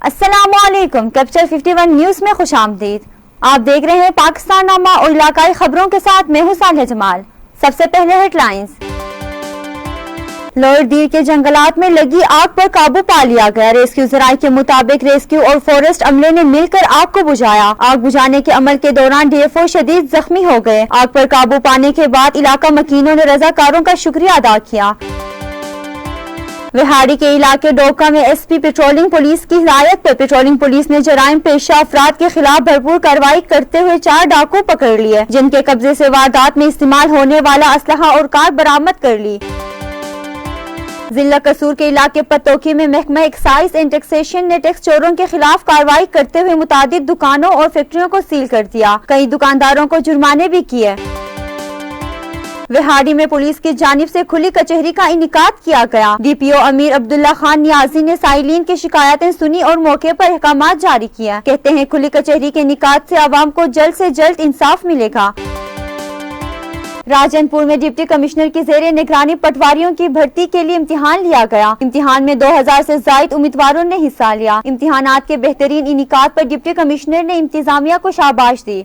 السلام علیکم، capture 51 news میں خوش آمدید۔ آپ دیکھ رہے ہیں پاکستان نامہ اور علاقائی خبروں کے ساتھ میں ہوں صالحہ جمال۔ سب سے پہلے ہیڈ لائنز۔ لوئر دیر کے جنگلات میں لگی آگ پر قابو پا لیا گیا۔ ریسکیو ذرائع کے مطابق ریسکیو اور فورسٹ عملے نے مل کر آگ کو بجھایا۔ آگ بجھانے کے عمل کے دوران DFO شدید زخمی ہو گئے۔ آگ پر قابو پانے کے بعد علاقہ مکینوں نے رضاکاروں کا شکریہ ادا کیا۔ وہاڑی کے علاقے ڈوکا میں SP پیٹرولنگ پولیس کی ہدایت پر پیٹرولنگ پولیس نے جرائم پیشہ افراد کے خلاف بھرپور کارروائی کرتے ہوئے 4 ڈاکو پکڑ لیے، جن کے قبضے سے واردات میں استعمال ہونے والا اسلحہ اور کار برآمد کر لی۔ ضلع قصور کے علاقے پتوکی میں محکمہ ایکسائز اینڈ ٹیکسیشن نے ٹیکس چوروں کے خلاف کارروائی کرتے ہوئے متعدد دکانوں اور فیکٹریوں کو سیل کر دیا، کئی دکانداروں کو جرمانے بھی کیے۔ وہاڑی میں پولیس کی جانب سے کھلی کچہری کا انعقاد کیا گیا۔ DPO امیر عبداللہ خان نیازی نے سائلین کی شکایتیں سنی اور موقع پر احکامات جاری کیا۔ کہتے ہیں کھلی کچہری کے انعقاد سے عوام کو جلد سے جلد انصاف ملے گا۔ راجن پور میں ڈپٹی کمشنر کی زیر نگرانی پٹواریوں کی بھرتی کے لیے امتحان لیا گیا۔ امتحان میں 2000 سے زائد امیدواروں نے حصہ لیا۔ امتحانات کے بہترین انعقاد پر ڈپٹی کمشنر نے انتظامیہ کو شاباش دی۔